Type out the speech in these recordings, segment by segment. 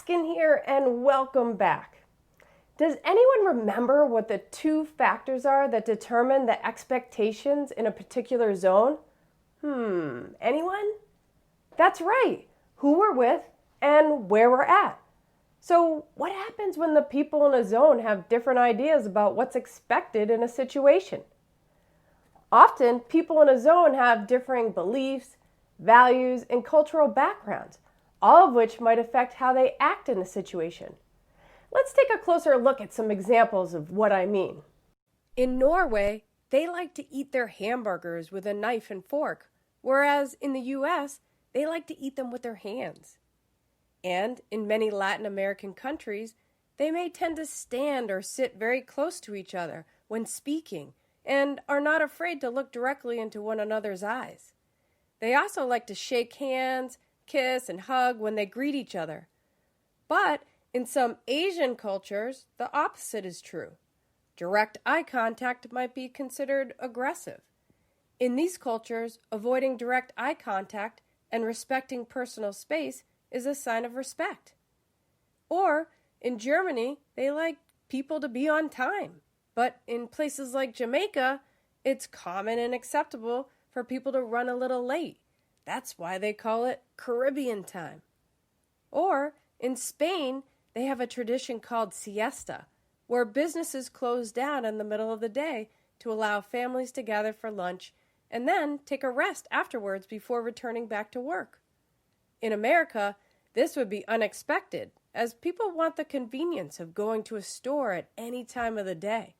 Baskin here, and welcome back. Does anyone remember what the two factors are that determine the expectations in a particular zone? Anyone? That's right, who we're with and where we're at. So what happens when the people in a zone have different ideas about what's expected in a situation? Often, people in a zone have differing beliefs, values, and cultural backgrounds, all of which might affect how they act in a situation. Let's take a closer look at some examples of what I mean. In Norway, they like to eat their hamburgers with a knife and fork, whereas in the US, they like to eat them with their hands. And in many Latin American countries, they may tend to stand or sit very close to each other when speaking and are not afraid to look directly into one another's eyes. They also like to shake hands, kiss, and hug when they greet each other. But in some Asian cultures, the opposite is true. Direct eye contact might be considered aggressive. In these cultures, avoiding direct eye contact and respecting personal space is a sign of respect. Or, in Germany, they like people to be on time. But in places like Jamaica, it's common and acceptable for people to run a little late. That's why they call it Caribbean time. Or, in Spain, they have a tradition called siesta, where businesses close down in the middle of the day to allow families to gather for lunch and then take a rest afterwards before returning back to work. In America, this would be unexpected, as people want the convenience of going to a store at any time of the day.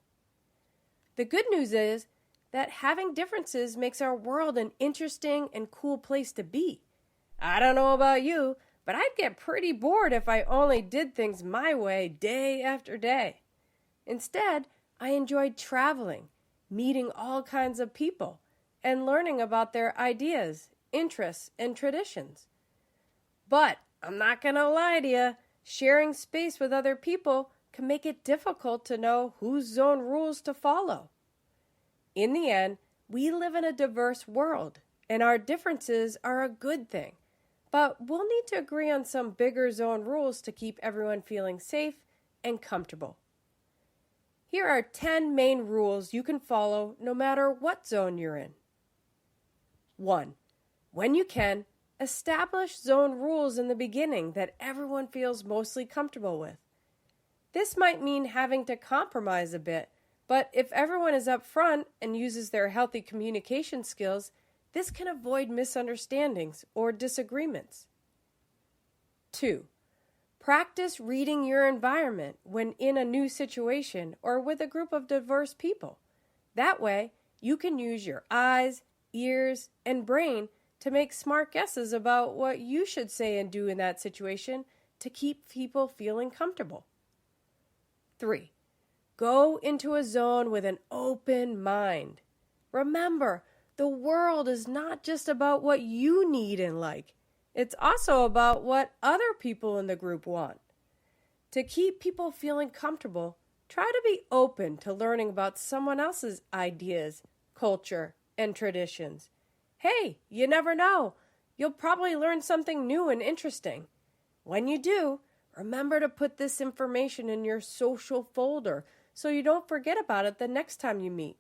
The good news is that having differences makes our world an interesting and cool place to be. I don't know about you, but I'd get pretty bored if I only did things my way day after day. Instead, I enjoyed traveling, meeting all kinds of people, and learning about their ideas, interests, and traditions. But I'm not going to lie to you, sharing space with other people can make it difficult to know whose zone rules to follow. In the end, we live in a diverse world, and our differences are a good thing. But we'll need to agree on some bigger zone rules to keep everyone feeling safe and comfortable. Here are 10 main rules you can follow no matter what zone you're in. 1. When you can, establish zone rules in the beginning that everyone feels mostly comfortable with. This might mean having to compromise a bit, but if everyone is upfront and uses their healthy communication skills, this can avoid misunderstandings or disagreements. 2. Practice reading your environment when in a new situation or with a group of diverse people. That way, you can use your eyes, ears, and brain to make smart guesses about what you should say and do in that situation to keep people feeling comfortable. 3. Go into a zone with an open mind. Remember, the world is not just about what you need and like. It's also about what other people in the group want. To keep people feeling comfortable, try to be open to learning about someone else's ideas, culture, and traditions. Hey, you never know. You'll probably learn something new and interesting. When you do, remember to put this information in your social folder so you don't forget about it the next time you meet.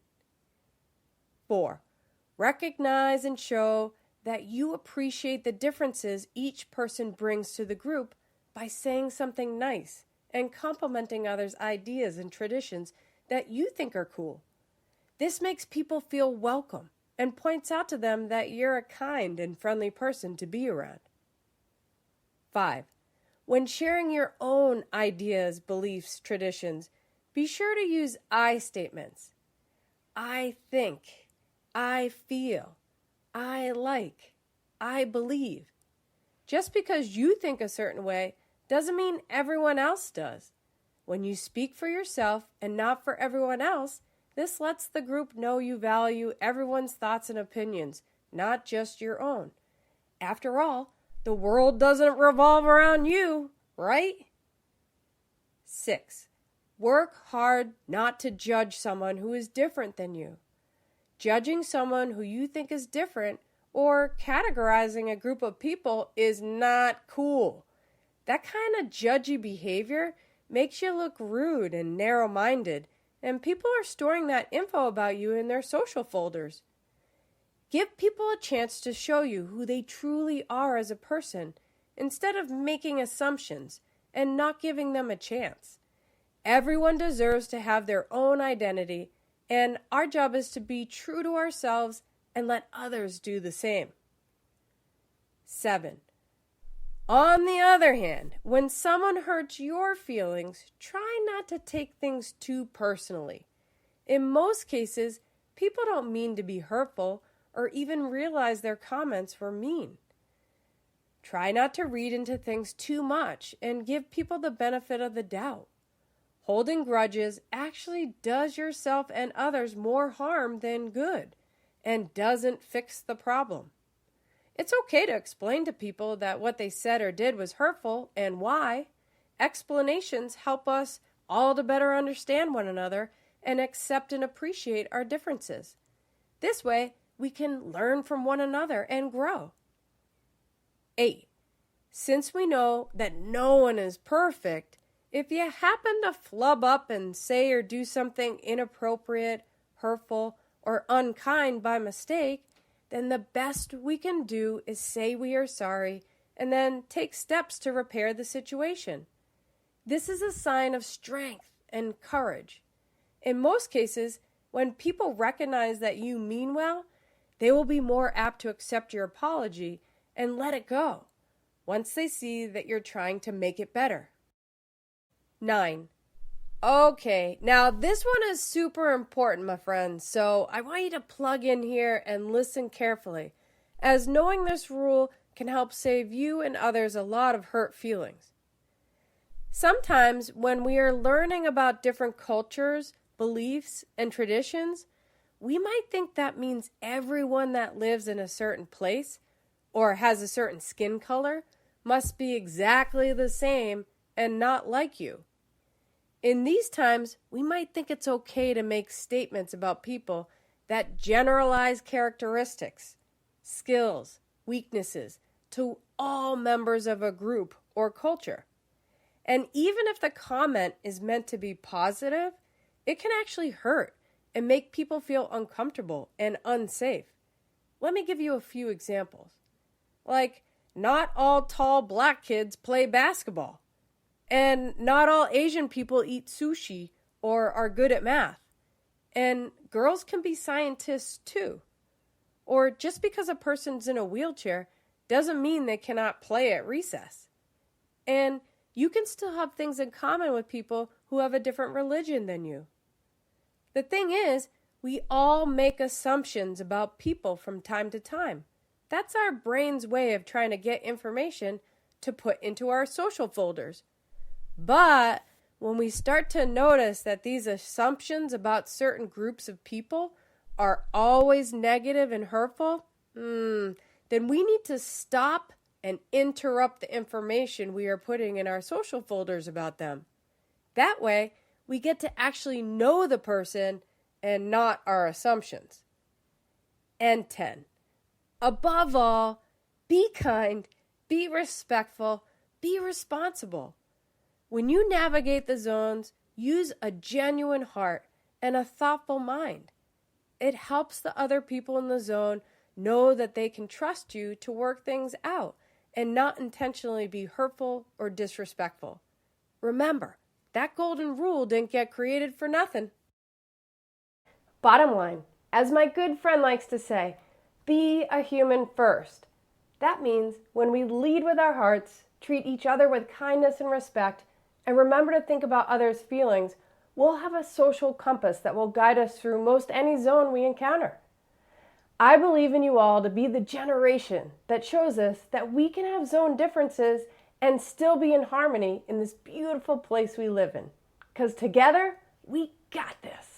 4. Recognize and show that you appreciate the differences each person brings to the group by saying something nice and complimenting others' ideas and traditions that you think are cool. This makes people feel welcome and points out to them that you're a kind and friendly person to be around. 5. When sharing your own ideas, beliefs, traditions, be sure to use I statements. I think, I feel, I like, I believe. Just because you think a certain way doesn't mean everyone else does. When you speak for yourself and not for everyone else, this lets the group know you value everyone's thoughts and opinions, not just your own. After all, the world doesn't revolve around you, right? 6. Work hard not to judge someone who is different than you. Judging someone who you think is different or categorizing a group of people is not cool. That kind of judgy behavior makes you look rude and narrow-minded, and people are storing that info about you in their social folders. Give people a chance to show you who they truly are as a person, instead of making assumptions and not giving them a chance. Everyone deserves to have their own identity, and our job is to be true to ourselves and let others do the same. 7. On the other hand, when someone hurts your feelings, try not to take things too personally. In most cases, people don't mean to be hurtful or even realize their comments were mean. Try not to read into things too much and give people the benefit of the doubt. Holding grudges actually does yourself and others more harm than good and doesn't fix the problem. It's okay to explain to people that what they said or did was hurtful and why. Explanations help us all to better understand one another and accept and appreciate our differences. This way, we can learn from one another and grow. 8. Since we know that no one is perfect, if you happen to flub up and say or do something inappropriate, hurtful, or unkind by mistake, then the best we can do is say we are sorry and then take steps to repair the situation. This is a sign of strength and courage. In most cases, when people recognize that you mean well, they will be more apt to accept your apology and let it go once they see that you're trying to make it better. 9. Okay, now this one is super important, my friends, so I want you to plug in here and listen carefully, as knowing this rule can help save you and others a lot of hurt feelings. Sometimes when we are learning about different cultures, beliefs, and traditions, we might think that means everyone that lives in a certain place or has a certain skin color must be exactly the same and not like you. In these times, we might think it's okay to make statements about people that generalize characteristics, skills, weaknesses to all members of a group or culture. And even if the comment is meant to be positive, it can actually hurt and make people feel uncomfortable and unsafe. Let me give you a few examples. Like, not all tall black kids play basketball. And not all Asian people eat sushi or are good at math. And girls can be scientists too. Or just because a person's in a wheelchair doesn't mean they cannot play at recess. And you can still have things in common with people who have a different religion than you. The thing is, we all make assumptions about people from time to time. That's our brain's way of trying to get information to put into our social folders. But when we start to notice that these assumptions about certain groups of people are always negative and hurtful, then we need to stop and interrupt the information we are putting in our social folders about them. That way, we get to actually know the person and not our assumptions. And 10. Above all, be kind, be respectful, be responsible. When you navigate the zones, use a genuine heart and a thoughtful mind. It helps the other people in the zone know that they can trust you to work things out and not intentionally be hurtful or disrespectful. Remember, that golden rule didn't get created for nothing. Bottom line, as my good friend likes to say, be a human first. That means when we lead with our hearts, treat each other with kindness and respect, and remember to think about others' feelings, we'll have a social compass that will guide us through most any zone we encounter. I believe in you all to be the generation that shows us that we can have zone differences and still be in harmony in this beautiful place we live in. Because together, we got this.